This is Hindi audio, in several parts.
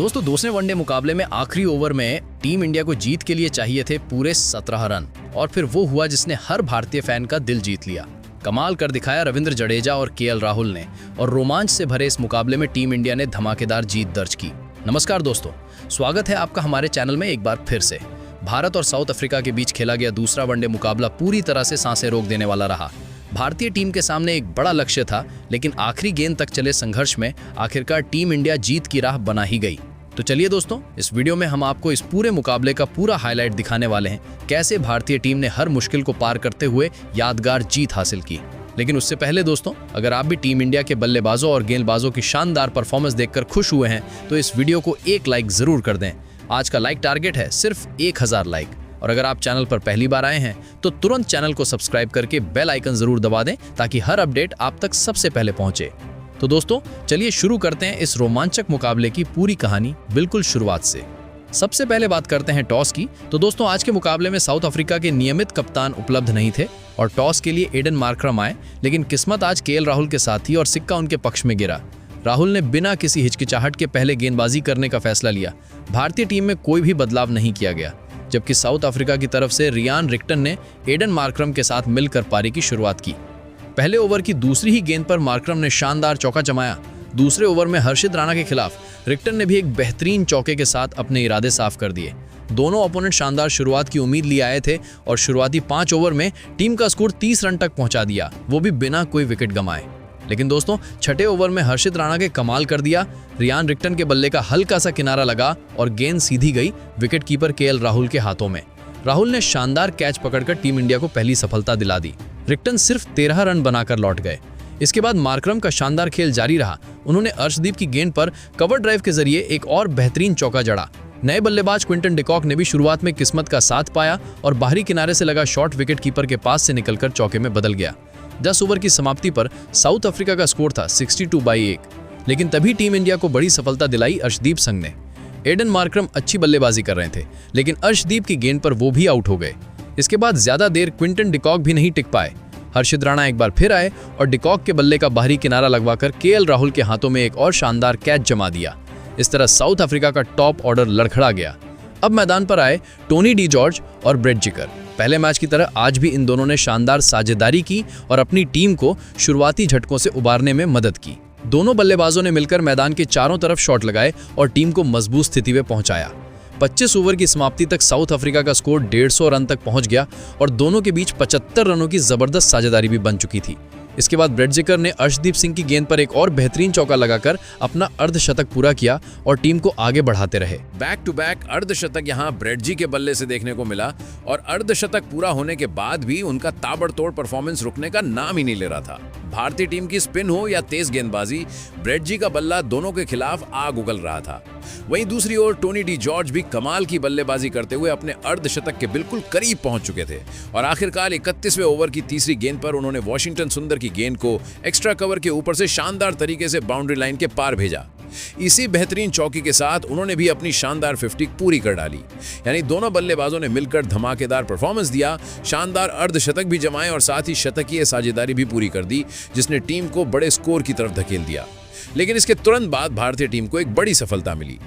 दोस्तों दूसरे वनडे मुकाबले में आखिरी ओवर में टीम इंडिया को जीत के लिए चाहिए थे पूरे 17 रन और फिर वो हुआ जिसने हर भारतीय फैन का दिल जीत लिया। कमाल कर दिखाया रविंद्र जडेजा और केएल राहुल ने और रोमांच से भरे इस मुकाबले में टीम इंडिया ने धमाकेदार जीत दर्ज की। नमस्कार दोस्तों, स्वागत है आपका हमारे चैनल में एक बार फिर से। भारत और साउथ अफ्रीका के बीच खेला गया दूसरा वनडे मुकाबला पूरी तरह से सांसें रोक देने वाला रहा। भारतीय टीम के सामने एक बड़ा लक्ष्य था, लेकिन आखिरी गेंद तक चले संघर्ष में आखिरकार टीम इंडिया जीत की राह बना ही गई। तो चलिए दोस्तों, इस वीडियो में हम आपको इस पूरे मुकाबले का पूरा हाईलाइट दिखाने वाले हैं, कैसे भारतीय टीम ने हर मुश्किल को पार करते हुए यादगार जीत हासिल की। लेकिन उससे पहले दोस्तों, अगर आप भी टीम इंडिया के बल्लेबाजों और गेंदबाजों की शानदार परफॉर्मेंस देखकर खुश हुए हैं तो इस वीडियो को एक लाइक जरूर कर दें। आज का लाइक टारगेट है सिर्फ 1000 लाइक। और अगर आप चैनल पर पहली बार आए हैं तो तुरंत चैनल को सब्सक्राइब करके बेल आइकन जरूर दबा दें ताकि हर अपडेट आप तक सबसे पहले पहुंचे। तो दोस्तों चलिए शुरू करते हैं इस रोमांचक मुकाबले की पूरी कहानी बिल्कुल शुरुआत से। सबसे पहले बात करते हैं टॉस की। तो दोस्तों आज के मुकाबले में साउथ अफ्रीका के नियमित कप्तान उपलब्ध नहीं थे और टॉस के लिए एडन मार्करम आए, लेकिन किस्मत आज केएल राहुल के साथ थी और सिक्का उनके पक्ष में गिरा। राहुल ने बिना किसी हिचकिचाहट के पहले गेंदबाजी करने का फैसला लिया। भारतीय टीम में कोई भी बदलाव नहीं किया गया, जबकि साउथ अफ्रीका की तरफ से रियान रिक्टन ने एडन मार्करम के साथ मिलकर पारी की शुरुआत की। पहले ओवर की दूसरी ही गेंद पर मार्करम ने शानदार चौका जमाया। दूसरे ओवर में हर्षित राणा के खिलाफ रिक्टन ने भी एक बेहतरीन चौके के साथ अपने इरादे साफ कर दिए। दोनों ओपोनेंट शानदार शुरुआत की उम्मीद लिए आए थे और शुरुआती 5 ओवर में टीम का स्कोर 30 रन तक पहुंचा दिया, वो भी बिना कोई विकेट गंवाए। लेकिन दोस्तों छठे ओवर में हर्षित राणा के कमाल कर दिया। रियान रिक्टन के बल्ले का हल्का सा किनारा लगा और गेंद सीधी गई विकेट कीपर केएल राहुल के हाथों में। राहुल ने शानदार कैच पकड़कर टीम इंडिया को पहली सफलता दिला दी। रिक्टन सिर्फ 13 रन बनाकर लौट गए। इसके बाद मार्करम का शानदार खेल जारी रहा। उन्होंने अर्शदीप की गेंद पर कवर ड्राइव के जरिए एक और बेहतरीन चौका जड़ा। नए बल्लेबाज क्विंटन डिकॉक ने भी शुरुआत में किस्मत का साथ पाया और बाहरी किनारे से लगा शॉट विकेट कीपर के पास से निकलकर चौके में बदल गया। 10 ओवर की समाप्ति पर साउथ अफ्रीका का स्कोर था 62/1, लेकिन तभी टीम इंडिया को बड़ी सफलता दिलाई अर्शदीप संघ ने। एडन मार्करम अच्छी बल्लेबाजी कर रहे थे, लेकिन अर्शदीप की गेंद पर वो भी आउट हो गए। इसके बाद ज्यादा देर क्विंटन डिकॉक भी नहीं टिक पाए। हर्षित राणा एक बार फिर आए और डिकॉक के बल्ले का बाहरी किनारा लगवाकर केएल राहुल के हाथों में एक और शानदार कैच जमा दिया। इस तरह साउथ अफ्रीका का टॉप ऑर्डर लड़खड़ा गया। अब मैदान पर आए टोनी डी जॉर्ज और ब्रेट जिकर। पहले मैच की तरह आज भी इन दोनों ने शानदार साझेदारी की और अपनी टीम को शुरुआती झटकों से उबारने में मदद की। दोनों बल्लेबाजों ने मिलकर मैदान के चारों तरफ शॉट लगाए और टीम को मजबूत स्थिति में पहुंचाया। 25 ओवर की समाप्ति तक साउथ अफ्रीका का स्कोर 150 रन तक पहुंच गया और दोनों के बीच 75 रनों की जबरदस्त साझेदारी भी बन चुकी थी। इसके बाद ब्रेट जिकर ने अर्शदीप सिंह की गेंद पर एक और बेहतरीन चौका लगाकर अपना अर्धशतक पूरा किया और टीम को आगे बढ़ाते रहे। बैक टू बैक अर्धशतक यहां ब्रेट जी के बल्ले से देखने को मिला और अर्धशतक पूरा होने के बाद भी उनका ताबड़तोड़ परफॉर्मेंस रुकने का नाम ही नहीं ले रहा था। भारतीय टीम की स्पिन हो या तेज गेंदबाजी, ब्रेट जी का बल्ला दोनों के खिलाफ आग उगल रहा था। वहीं दूसरी ओर टोनी डी जॉर्ज भी कमाल की बल्लेबाजी करते हुए अपने अर्धशतक के बिल्कुल करीब पहुंच चुके थे और आखिरकार 31वें ओवर की तीसरी गेंद पर उन्होंने वॉशिंगटन सुंदर की गेंद को एक्स्ट्रा कवर के ऊपर से शानदार तरीके से बाउंड्री लाइन के पार भेजा। इसी बेहतरीन चौकी के साथ उन्होंने भी अपनी शानदार 50 पूरी कर डाली। यानी दोनों बल्लेबाजों ने मिलकर धमाकेदार परफॉर्मेंस दिया, शानदार अर्धशतक भी जमाए और साथ ही शतकीय साझेदारी भी पूरी कर दी, जिसने टीम को बड़े स्कोर की तरफ धकेल दिया। लेकिन इसके तुरंत बाद भारतीय टीम को एक बड़ी सफलता मिली।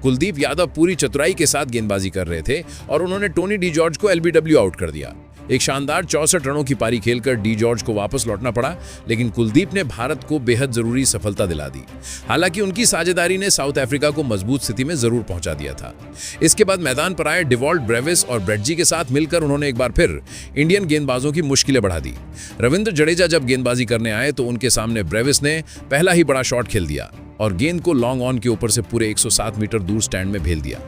कुलदीप यादव पूरी चतुराई के साथ गेंदबाजी कर रहे थे और उन्होंने टोनी डी जॉर्ज को एलबीडब्ल्यू आउट कर दिया। एक शानदार 64 रनों की पारी खेलकर डी जॉर्ज को वापस लौटना पड़ा, लेकिन कुलदीप ने भारत को बेहद जरूरी सफलता दिला दी। हालांकि उनकी साझेदारी ने साउथ अफ्रीका को मजबूत स्थिति में जरूर पहुंचा दिया था। इसके बाद मैदान पर आए डिवॉल्ट ब्रेविस और ब्रेट जी के साथ मिलकर उन्होंने एक बार फिर इंडियन गेंदबाजों की मुश्किलें बढ़ा दी। रविंद्र जडेजा जब गेंदबाजी करने आए तो उनके सामने ब्रेविस ने पहला ही बड़ा शॉट खेल दिया और गेंद को लॉन्ग ऑन के ऊपर से पूरे 107 मीटर दूर स्टैंड में भेज दिया।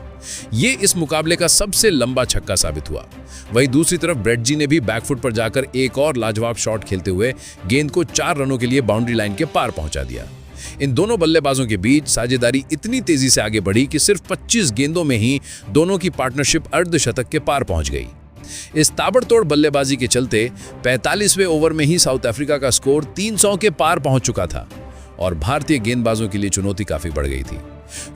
ये इस मुकाबले का सबसे लंबा छक्का साबित हुआ। वहीं दूसरी तरफ ब्रेट जी ने भी बैकफुट पर जाकर एक और लाजवाब शॉट खेलते हुए गेंद को 4 रनों के लिए बाउंड्री लाइन के पार पहुंचा दिया। इन दोनों बल्लेबाजों के बीच साझेदारी इतनी तेजी से आगे बढ़ी कि सिर्फ 25 गेंदों में ही दोनों की पार्टनरशिप अर्धशतक के पार पहुंच गई। इस ताबड़तोड़ बल्लेबाजी के चलते 45वें ओवर में ही साउथ अफ्रीका का स्कोर 300 के पार पहुंच चुका था और भारतीय गेंदबाजों के लिए चुनौती काफी बढ़ गई थी।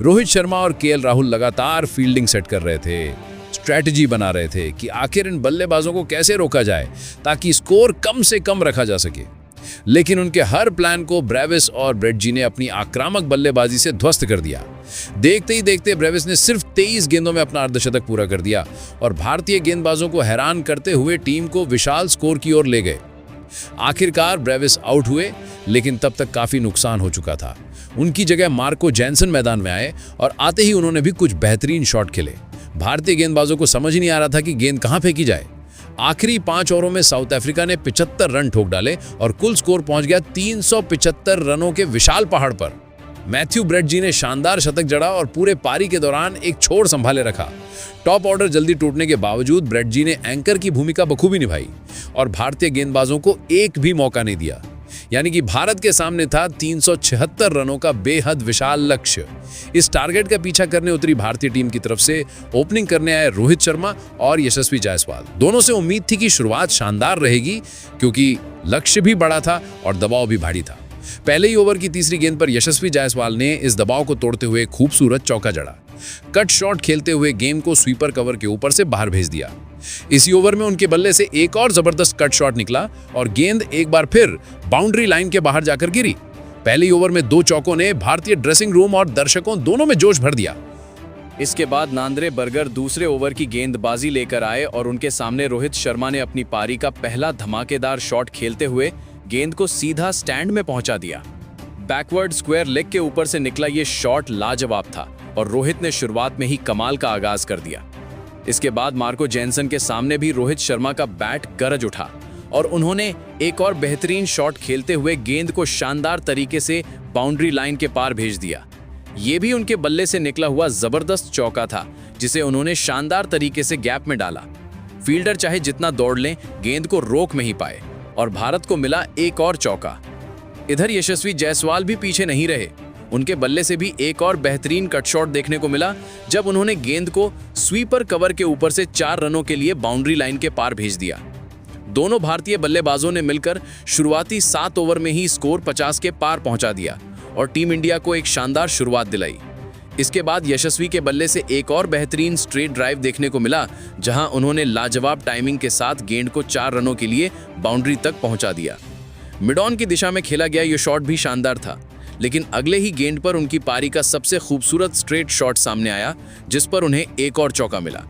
रोहित शर्मा और केएल राहुल लगातार फील्डिंग सेट कर रहे थे, स्ट्रैटेजी बना रहे थे कि आखिर इन बल्लेबाजों को कैसे रोका जाए ताकि स्कोर कम से कम रखा जा सके। लेकिन उनके हर प्लान को ब्रेविस और ब्रेट जी ने अपनी आक्रामक बल्लेबाजी से ध्वस्त कर दिया। देखते ही देखते ब्रेविस ने सिर्फ 23 गेंदों में अपना अर्धशतक पूरा कर दिया और भारतीय गेंदबाजों को हैरान करते हुए टीम को विशाल स्कोर की ओर ले गए। आखिरकार ब्रेविस आउट हुए, लेकिन तब तक काफी नुकसान हो चुका था। उनकी जगह मार्को जैनसन मैदान में आए और आते ही उन्होंने भी कुछ बेहतरीन शॉट खेले। भारतीय गेंदबाजों को समझ ही नहीं आ रहा था कि गेंद कहां फेंकी जाए। आखिरी 5 ओवरों में साउथ अफ्रीका ने 75 रन ठोक डाले और कुल स्कोर पहुंच गया 375 रनों के विशाल पहाड़ पर। मैथ्यू ब्रेडजी ने शानदार शतक जड़ा और पूरे पारी के दौरान एक छोर संभाले रखा। टॉप ऑर्डर जल्दी टूटने के बावजूद ब्रेडजी ने एंकर की भूमिका बखूबी निभाई और भारतीय गेंदबाजों को एक भी मौका नहीं दिया। यानी कि भारत के सामने था 376 रनों का बेहद विशाल लक्ष्य। इस टारगेट का पीछा करने उतरी भारतीय टीम की तरफ से ओपनिंग करने आए रोहित शर्मा और यशस्वी जायसवाल। दोनों से उम्मीद थी कि शुरुआत शानदार रहेगी, क्योंकि लक्ष्य भी बड़ा था और दबाव भी भारी था। पहले ही ओवर की तीसरी गेंद पर यशस्वी जायसवाल ने इस दबाव को तोड़ते हुए खूबसूरत चौका जड़ा। कट शॉट खेलते हुए गेंद को स्वीपर कवर के ऊपर से बाहर भेज दिया। इसी ओवर में उनके बल्ले से एक और जबरदस्त कट शॉट निकला और गेंद एक बार फिर बाउंड्री लाइन के बाहर जाकर गिरी। पहले ही ओवर में 2 चौकों ने भारतीय ड्रेसिंग रूम और दर्शकों दोनों में जोश भर दिया। इसके बाद नांद्रे बर्गर दूसरे ओवर की गेंदबाजी लेकर आए और उनके सामने रोहित शर्मा ने अपनी पारी का पहला धमाकेदार शॉट खेलते हुए गेंद को सीधा स्टैंड में पहुंचा दिया। बैकवर्ड स्क्वायर लेग के ऊपर से निकला ये शॉट लाजवाब था और रोहित ने शुरुआत में ही कमाल का आगाज कर दिया। इसके बाद मार्को जैनसन के सामने भी रोहित शर्मा का बैट गरज उठा और उन्होंने एक और बेहतरीन शॉट खेलते हुए गेंद को शानदार तरीके से बाउंड्री लाइन के पार भेज दिया। ये भी उनके बल्ले से निकला हुआ जबरदस्त चौका था, जिसे उन्होंने शानदार तरीके से गैप में डाला। फील्डर चाहे जितना दौड़ लें, गेंद को रोक नहीं पाए और भारत को मिला एक और चौका। इधर यशस्वी जायसवाल भी पीछे नहीं रहे। उनके बल्ले से भी एक और बेहतरीन कट शॉट देखने को मिला, जब उन्होंने गेंद को स्वीपर कवर के ऊपर से 4 रनों के लिए बाउंड्री लाइन के पार भेज दिया। दोनों भारतीय बल्लेबाजों ने मिलकर शुरुआती 7 ओवर में ही स्कोर 50 के पार पहुंचा दिया और टीम इंडिया को एक शानदार शुरुआत दिलाई। इसके बाद यशस्वी के बल्ले से एक और बेहतरीन स्ट्रेट ड्राइव देखने को मिला, जहां उन्होंने लाजवाब टाइमिंग के साथ गेंद को 4 रनों के लिए बाउंड्री तक पहुंचा दिया। मिड ऑन की दिशा में खेला गया ये शॉट भी शानदार था, लेकिन अगले ही गेंद पर उनकी पारी का सबसे खूबसूरत स्ट्रेट शॉट सामने आया, जिस पर उन्हें एक और चौका मिला।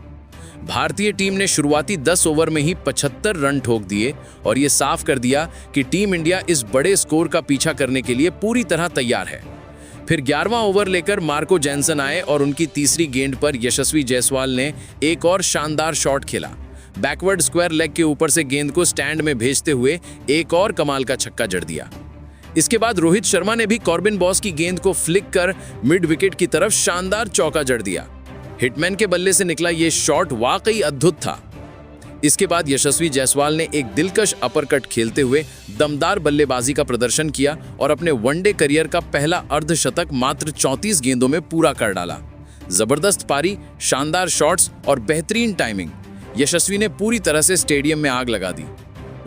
भारतीय टीम ने शुरुआती 10 ओवर में ही 75 रन ठोक दिए और ये साफ कर दिया कि टीम इंडिया इस बड़े स्कोर का पीछा करने के लिए पूरी तरह तैयार है। फिर 11वां ओवर लेकर मार्को जैनसन आए और उनकी तीसरी गेंद पर यशस्वी जायसवाल ने एक और शानदार शॉट खेला। बैकवर्ड स्क्वायर लेग के ऊपर से गेंद को स्टैंड में भेजते हुए एक और कमाल का छक्का जड़ दिया। इसके बाद रोहित शर्मा ने भी कॉर्बिन बॉस की गेंद को फ्लिक कर मिड विकेट की तरफ शानदार चौका जड़ दिया। हिटमैन के बल्ले से निकला ये शॉट वाकई अद्भुत था। इसके बाद यशस्वी जायसवाल ने एक दिलकश अपरकट खेलते हुए दमदार बल्लेबाजी का प्रदर्शन किया और अपने वनडे करियर का पहला अर्धशतक मात्र 34 गेंदों में पूरा कर डाला। जबरदस्त पारी, शानदार शॉट्स और बेहतरीन टाइमिंग, यशस्वी ने पूरी तरह से स्टेडियम में आग लगा दी।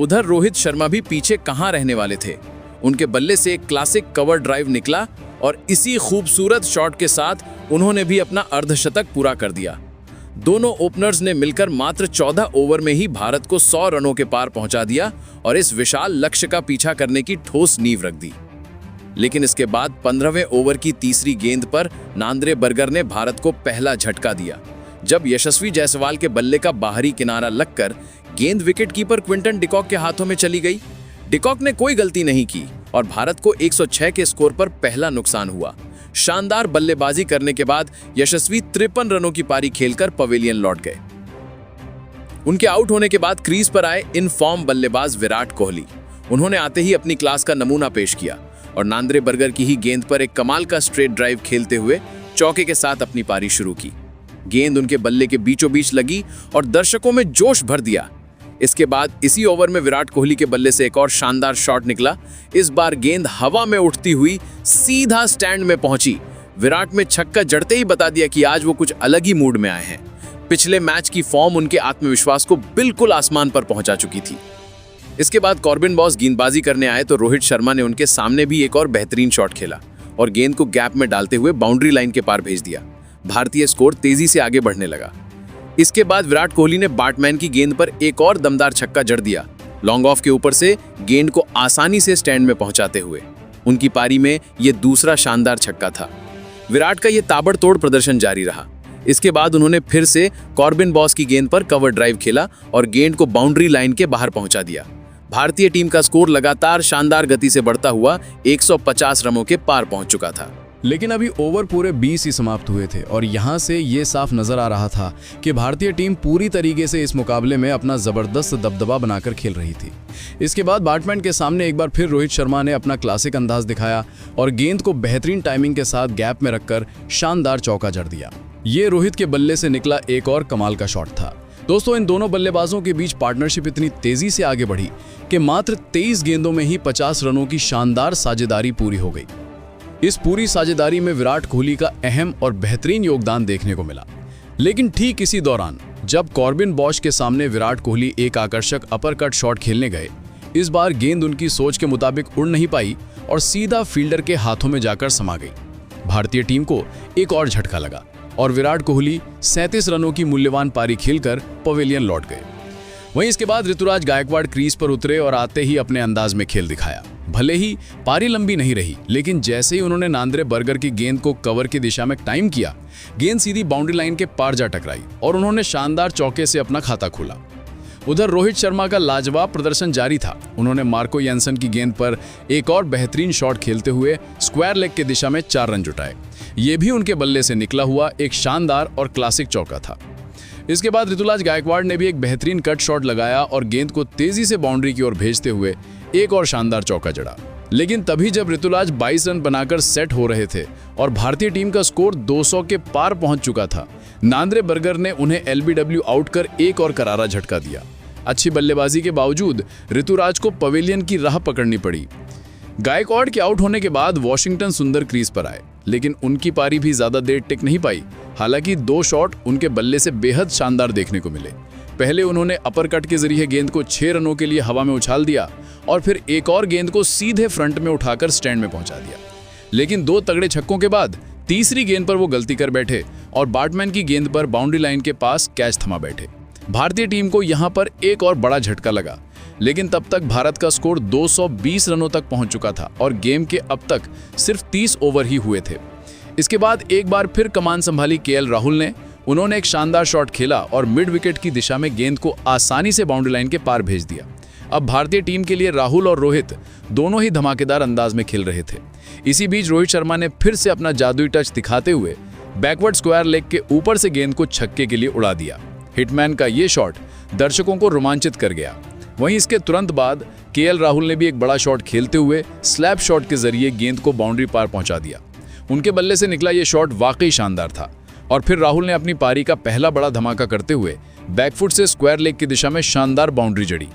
उधर रोहित शर्मा भी पीछे कहां रहने वाले थे। उनके बल्ले से एक क्लासिक कवर ड्राइव निकला और इसी खूबसूरत शॉट के साथ उन्होंने भी अपना अर्धशतक पूरा कर दिया। दोनों ओपनर्स ने मिलकर मात्र 14 ओवर में ही भारत को 100 रनों के पार पहुंचा दिया और इस विशाल लक्ष्य का पीछा करने की ठोस नींव रख दी। लेकिन इसके बाद 15वें ओवर की तीसरी गेंद पर नांद्रे बर्गर ने भारत को पहला झटका दिया, जब यशस्वी जायसवाल के बल्ले का बाहरी किनारा लगकर गेंद विकेटकीपर क्विंटन डिकॉक के हाथों में चली गई। डिकॉक ने कोई गलती नहीं की और भारत को 106 के स्कोर पर पहला नुकसान हुआ। शानदार बल्लेबाजी करने के बाद यशस्वी 53 रनों की पारी खेलकर पवेलियन लौट गए। उनके आउट होने के बाद क्रीज पर आए इन फॉर्म बल्लेबाज विराट कोहली। उन्होंने आते ही अपनी क्लास का नमूना पेश किया और नांद्रे बर्गर की ही गेंद पर एक कमाल का स्ट्रेट ड्राइव खेलते हुए चौके के साथ अपनी पारी शुरू की। गेंद उनके बल्ले के बीचों बीच लगी और दर्शकों में जोश भर दिया। इसके बाद इसी ओवर में विराट कोहली के बल्ले से एक और शानदार शॉट निकला। इस बार गेंद हवा में उठती हुई सीधा स्टैंड में पहुंची। विराट में छक्का जड़ते ही बता दिया कि आज वो कुछ अलग ही मूड में आए हैं। पिछले मैच की फॉर्म उनके आत्मविश्वास को बिल्कुल आसमान पर पहुंचा चुकी थी। इसके बाद कॉर्बिन बॉस गेंदबाजी करने आए तो रोहित शर्मा ने उनके सामने भी एक और बेहतरीन शॉट खेला और गेंद को गैप में डालते हुए बाउंड्री लाइन के पार भेज दिया। भारतीय स्कोर तेजी से आगे बढ़ने लगा। इसके बाद विराट कोहली ने बैट्समैन की गेंद पर एक और दमदार छक्का जड़ दिया, लॉन्ग ऑफ के ऊपर से गेंद को आसानी से स्टैंड में पहुंचाते हुए। उनकी पारी में यह दूसरा शानदार छक्का था। विराट का ये ताबड़तोड़ प्रदर्शन जारी रहा। इसके बाद उन्होंने फिर से कॉर्बिन बॉस की गेंद पर कवर ड्राइव खेला और गेंद को बाउंड्री लाइन के बाहर पहुंचा दिया। भारतीय टीम का स्कोर लगातार शानदार गति से बढ़ता हुआ 150 रनों के पार पहुंच चुका था। लेकिन अभी ओवर पूरे 20 ही समाप्त हुए थे और यहां से ये साफ नजर आ रहा था कि भारतीय टीम पूरी तरीके से इस मुकाबले में अपना जबरदस्त दबदबा बनाकर खेल रही थी। इसके बाद बैट्समैन के सामने एक बार फिर रोहित शर्मा ने अपना क्लासिक अंदाज दिखाया और गेंद को बेहतरीन टाइमिंग के साथ गैप में रखकर शानदार चौका जड़ दिया। ये रोहित के बल्ले से निकला एक और कमाल का शॉट था। दोस्तों, इन दोनों बल्लेबाजों के बीच पार्टनरशिप इतनी तेजी से आगे बढ़ी कि मात्र 23 गेंदों में ही 50 रनों की शानदार साझेदारी पूरी हो गई। इस पूरी साझेदारी में विराट कोहली का अहम और बेहतरीन योगदान देखने को मिला। लेकिन ठीक इसी दौरान जब कॉर्बिन बॉश के सामने विराट कोहली एक आकर्षक अपर कट शॉट खेलने गए, इस बार गेंद उनकी सोच के मुताबिक उड़ नहीं पाई और सीधा फील्डर के हाथों में जाकर समा गई। भारतीय टीम को एक और झटका लगा और विराट कोहली 37 रनों की मूल्यवान पारी खेलकर पवेलियन लौट गए। वहीं इसके बाद ऋतुराज गायकवाड़ क्रीज पर उतरे और आते ही अपने अंदाज में खेल दिखाया। भले ही पारी लंबी नहीं रही, लेकिन जैसे ही उन्होंने नांद्रे बर्गर की गेंद को कवर की दिशा में टाइम किया, गेंद सीधी बाउंड्री लाइन के पार जा टकराई और उन्होंने शानदार चौके से अपना खाता खोला। उधर रोहित शर्मा का लाजवाब प्रदर्शन जारी था। उन्होंने मार्को यानसन की गेंद पर एक और बेहतरीन शॉट खेलते हुए स्क्वायर लेग की दिशा में 4 रन जुटाए। ये भी उनके बल्ले से निकला हुआ एक शानदार और क्लासिक चौका था। इसके बाद ऋतुराज गायकवाड़ ने भी एक बेहतरीन कट शॉट लगाया और गेंद को तेजी से बाउंड्री की ओर भेजते हुए एक और शानदार चौका जड़ा। लेकिन तभी जब ऋतुराज 22 रन बनाकर सेट हो रहे थे और भारतीय टीम का स्कोर 200 के पार पहुंच चुका था, नांद्रे बर्गर ने उन्हें एलबीडब्ल्यू आउट कर एक और करारा झटका दिया। अच्छी बल्लेबाजी के बावजूद ऋतुराज को पवेलियन की राह पकड़नी पड़ी। गायकवाड़ के आउट होने के बाद वॉशिंगटन सुंदर क्रीज पर आए, लेकिन उनकी पारी भी ज्यादा देर टिक नहीं पाई। हालांकि 2 शॉट उनके बल्ले से बेहद शानदार देखने को मिले। पहले उन्होंने अपर कट के जरिए गेंद को 6 रनों के लिए हवा में उछाल दिया और फिर एक और गेंद को सीधे फ्रंट में उठाकर स्टैंड में पहुंचा दिया। लेकिन 2 तगड़े छक्कों के बाद तीसरी गेंद पर वो गलती कर बैठे और बैट्समैन की गेंद पर बाउंड्री लाइन के पास कैच थमा बैठे। भारतीय टीम को यहां पर एक और बड़ा झटका लगा, लेकिन तब तक भारत का स्कोर 220 रनों तक पहुंच चुका था और गेम के अब तक सिर्फ 30 ओवर ही हुए थे। इसके बाद एक बार फिर कमान संभाली केएल राहुल ने। उन्होंने एक शानदार शॉट खेला और मिड विकेट की दिशा में गेंद को आसानी से बाउंड्री लाइन के पार भेज दिया। अब भारतीय टीम के लिए राहुल और रोहित दोनों ही धमाकेदार अंदाज में खेल रहे थे। इसी बीच रोहित शर्मा ने फिर से अपना जादुई टच दिखाते हुए बैकवर्ड स्क्वायर लेग के ऊपर से गेंद को छक्के के लिए उड़ा दिया। हिटमैन का ये शॉट दर्शकों को रोमांचित कर गया। वहीं इसके तुरंत बाद केएल राहुल ने भी एक बड़ा शॉट खेलते हुए स्लैप शॉट के जरिए गेंद को बाउंड्री पार पहुंचा दिया। उनके बल्ले से निकला ये शॉट वाकई शानदार था और फिर राहुल ने अपनी पारी का पहला बड़ा धमाका करते हुए बैकफुट से स्क्वायर लेग की दिशा में शानदार बाउंड्री जड़ी।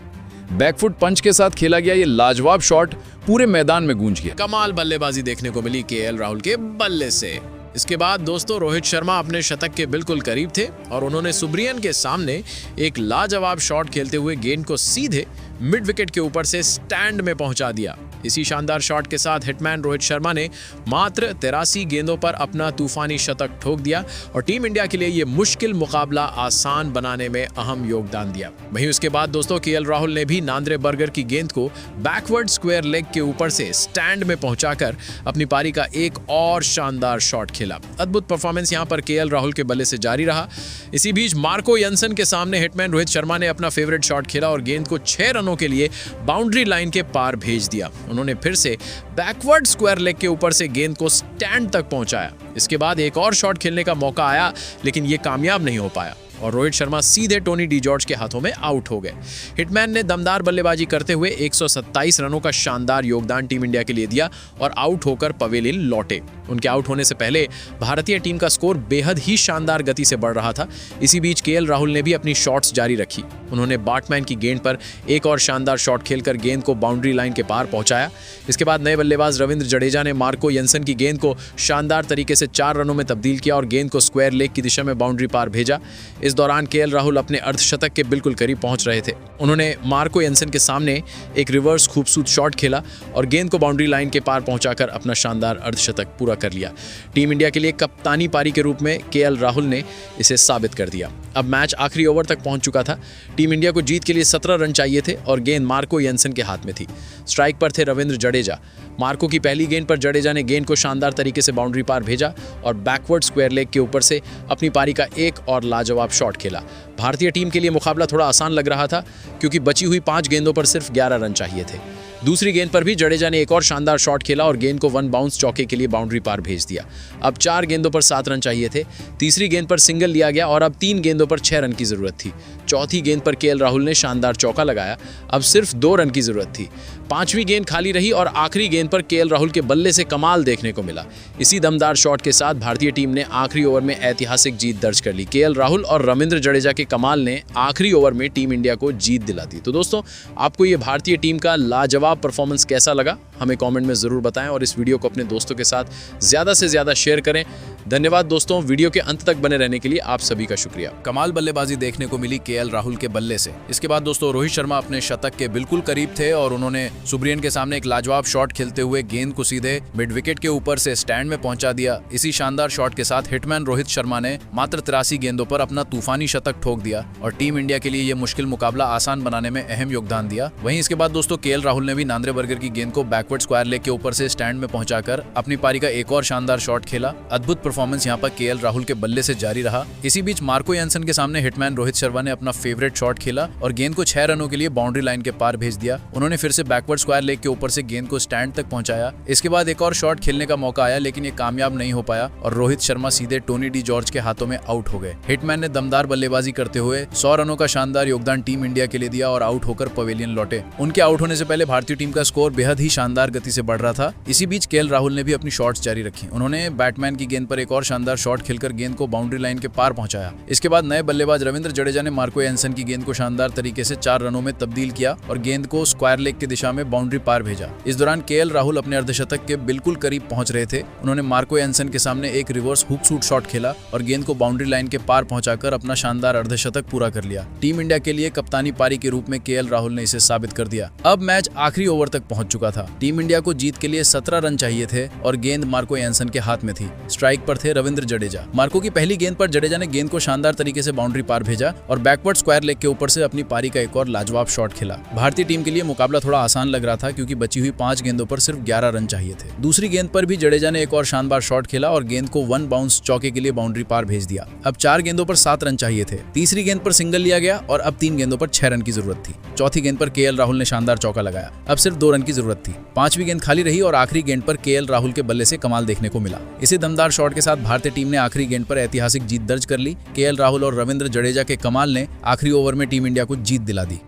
बैकफुट पंच के साथ खेला गया ये लाजवाब शॉट पूरे मैदान में गूंज गया। कमाल बल्लेबाजी देखने को मिली केएल राहुल के बल्ले से। इसके बाद दोस्तों रोहित शर्मा अपने शतक के बिल्कुल करीब थे और उन्होंने सुब्रियन के सामने एक लाजवाब शॉट खेलते हुए गेंद को सीधे मिड विकेट के ऊपर से स्टैंड में पहुंचा दिया। इसी शानदार शॉट के साथ हिटमैन रोहित शर्मा ने मात्र 83 गेंदों पर अपना तूफानी शतक ठोक दिया और टीम इंडिया के लिए ये मुश्किल मुकाबला आसान बनाने में अहम योगदान दिया। वहीं उसके बाद दोस्तों केएल राहुल ने भी नांद्रे बर्गर की गेंद को बैकवर्ड स्क्वायर लेग के ऊपर से स्टैंड में पहुंचाकर अपनी पारी का एक और शानदार शॉट खेला। अद्भुत परफॉर्मेंस यहां पर केएल राहुल के बल्ले से जारी रहा। इसी बीच मार्को यानसन के सामने हिटमैन रोहित शर्मा ने अपना फेवरेट शॉट खेला और गेंद को 6 रनों के लिए बाउंड्री लाइन के पार भेज दिया। उन्होंने फिर से बैकवर्ड स्क्वायर लेग के ऊपर से गेंद को स्टैंड तक पहुंचाया। इसके बाद एक और शॉट खेलने का मौका आया, लेकिन यह कामयाब नहीं हो पाया और रोहित शर्मा सीधे टोनी डी जॉर्ज के हाथों में आउट हो गए। हिटमैन ने दमदार बल्लेबाजी करते हुए 127 रनों का शानदार योगदान टीम इंडिया के लिए दिया और आउट होकर पवेलियन लौटे। उनके आउट होने से पहले भारतीय टीम का स्कोर बेहद ही शानदार गति से बढ़ रहा था। इसी बीच केएल राहुल ने भी अपनी शॉट्स जारी रखी। उन्होंने बैट्समैन की गेंद पर एक और शानदार शॉट खेलकर गेंद को बाउंड्री लाइन के पार पहुंचाया। इसके बाद नए बल्लेबाज रविंद्र जडेजा ने मार्को यानसन की गेंद को शानदार तरीके से 4 रनों में तब्दील किया और गेंद को स्क्वायर लेग की दिशा में बाउंड्री पार भेजा। इस दौरान केएल राहुल अपने अर्धशतक के बिल्कुल करीब पहुंच रहे थे। उन्होंने मार्को यानसन के सामने एक रिवर्स खूबसूरत शॉट खेला और गेंद को बाउंड्री लाइन के पार पहुंचाकर अपना शानदार अर्धशतक पूरा कर लिया। टीम इंडिया के लिए कप्तानी पारी के रूप में केएल राहुल ने इसे साबित कर दिया। अब मैच आखिरी ओवर तक पहुंच चुका था। टीम इंडिया को जीत के लिए 17 रन चाहिए थे और गेंद मार्को यानसन के हाथ में थी। स्ट्राइक पर थे रविंद्र जडेजा। मार्को की पहली गेंद पर जडेजा ने गेंद को शानदार तरीके से बाउंड्री पार भेजा और बैकवर्ड स्क्वायर लेग के ऊपर से अपनी पारी का एक और लाजवाब शॉट खेला। भारतीय टीम के लिए मुकाबला थोड़ा आसान लग रहा था क्योंकि बची हुई 5 गेंदों पर सिर्फ 11 रन चाहिए थे। दूसरी गेंद पर भी जडेजा ने एक और शानदार शॉट खेला और गेंद को 1 बाउंस चौके के लिए बाउंड्री पार भेज दिया। अब 4 गेंदों पर 7 रन चाहिए थे। तीसरी गेंद पर सिंगल लिया गया और अब 3 गेंदों पर 6 रन की जरूरत थी। चौथी गेंद पर केएल राहुल ने शानदार चौका लगाया, अब सिर्फ 2 रन की जरूरत थी। 5वीं गेंद खाली रही और आखिरी गेंद पर केएल राहुल के बल्ले से कमाल देखने को मिला। इसी दमदार शॉट के साथ भारतीय टीम ने आखिरी ओवर में ऐतिहासिक जीत दर्ज कर ली। केएल राहुल और रविंद्र जडेजा के कमाल ने आखिरी ओवर में टीम इंडिया को जीत दिला दी। तो दोस्तों, आपको ये भारतीय टीम का लाजवाब परफॉर्मेंस कैसा लगा हमें कमेंट में जरूर बताएं और इस वीडियो को अपने दोस्तों के साथ ज्यादा से ज्यादा शेयर करें। धन्यवाद दोस्तों, वीडियो के अंत तक बने रहने के लिए आप सभी का शुक्रिया। कमाल बल्लेबाजी देखने को मिली केएल राहुल के बल्ले से। इसके बाद दोस्तों रोहित शर्मा अपने शतक के बिल्कुल करीब थे और उन्होंने सुब्रियन के सामने एक लाजवाब शॉट खेलते हुए गेंद को सीधे मिड विकेट के ऊपर से स्टैंड में पहुंचा दिया। इसी शानदार शॉट के साथ हिटमैन रोहित शर्मा ने मात्र 83 गेंदों पर अपना तूफानी शतक ठोक दिया और टीम इंडिया के लिए यह मुश्किल मुकाबला आसान बनाने में अहम योगदान दिया। वहीं इसके बाद दोस्तों केएल राहुल ने भी नांद्रे बर्गर की गेंद को बैकवर्ड स्क्वायर लेग के ऊपर से स्टैंड में पहुंचाकर अपनी पारी का एक और शानदार शॉट खेला। अद्भुत परफॉर्मेंस यहाँ पर केएल राहुल के बल्ले से जारी रहा। इसी बीच मार्को यानसन के सामने हिटमैन रोहित शर्मा ने अपना फेवरेट शॉट खेला और गेंद को 6 रनों के लिए बाउंड्री लाइन के पार भेज दिया। उन्होंने फिर से बैकवर्ड स्क्वायर लेग के ऊपर से गेंद को स्टैंड तक पहुंचाया। इसके बाद एक और शॉट खेलने का मौका आया लेकिन ये कामयाब नहीं हो पाया और रोहित शर्मा सीधे टोनी डी जॉर्ज के हाथों में आउट हो गए। हिटमैन ने दमदार बल्लेबाजी करते हुए 100 रनों का शानदार योगदान टीम इंडिया के लिए दिया और आउट होकर पवेलियन लौटे। उनके आउट होने से पहले भारतीय टीम का स्कोर बेहद ही शानदार गति से बढ़ रहा था। इसी बीच केएल राहुल ने भी अपनी शॉट्स जारी रखी। उन्होंने बैटमैन की गेंद पर एक और शानदार शॉट खेलकर गेंद को बाउंड्री लाइन के पार पहुंचाया। इसके बाद नए बल्लेबाज रविंद्र जडेजा ने मार्को यानसन की गेंद को शानदार तरीके से 4 रनों में तब्दील किया और गेंद को स्क्वायर लेग की दिशा में बाउंड्री पार भेजा। इस दौरान केएल राहुल अपने अर्धशतक के बिल्कुल करीब पहुंच रहे थे। उन्होंने मार्को यानसन के सामने एक रिवर्स हुक शूट शॉट खेला और गेंद को बाउंड्री लाइन के पार पहुंचाकर अपना शानदार अर्धशतक पूरा कर लिया। टीम इंडिया के लिए कप्तानी पारी के रूप में केएल राहुल ने इसे साबित कर दिया। अब मैच आखिरी ओवर तक पहुंच चुका था। टीम इंडिया को जीत के लिए 17 रन चाहिए थे और गेंद मार्को यानसन के हाथ में थी। स्ट्राइक पर थे रविंद्र जडेजा। मार्को की पहली गेंद पर जडेजा ने गेंद को शानदार तरीके से बाउंड्री पार भेजा और बैकवर्ड स्क्वायर लेग के ऊपर से अपनी पारी का एक और लाजवाब शॉट खेला। भारतीय टीम के लिए मुकाबला थोड़ा आसान लग रहा था क्योंकि बची हुई 5 गेंदों पर सिर्फ 11 रन चाहिए थे। दूसरी गेंद पर भी जडेजा ने एक और शानदार शॉट खेला और गेंद को 1 बाउंस चौके के लिए बाउंड्री पार भेज दिया। अब 4 गेंदों पर 7 रन चाहिए थे। तीसरी गेंद पर सिंगल लिया गया और अब 3 गेंदों पर 6 रन की जरूरत थी। चौथी गेंद पर केएल राहुल ने शानदार चौका लगाया, अब सिर्फ 2 रन की जरूरत थी। 5वीं गेंद खाली रही और आखिरी गेंद पर केएल राहुल के बल्ले से कमाल देखने को मिला। इसी दमदार शॉट के साथ भारतीय टीम ने आखिरी गेंद पर ऐतिहासिक जीत दर्ज कर ली। केएल राहुल और रविंद्र जडेजा के कमाल ने आखिरी ओवर में टीम इंडिया को जीत दिला दी।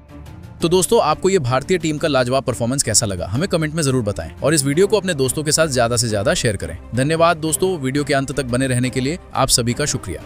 तो दोस्तों, आपको ये भारतीय टीम का लाजवाब परफॉर्मेंस कैसा लगा हमें कमेंट में जरूर बताएं और इस वीडियो को अपने दोस्तों के साथ ज्यादा से ज्यादा शेयर करें। धन्यवाद दोस्तों, वीडियो के अंत तक बने रहने के लिए आप सभी का शुक्रिया।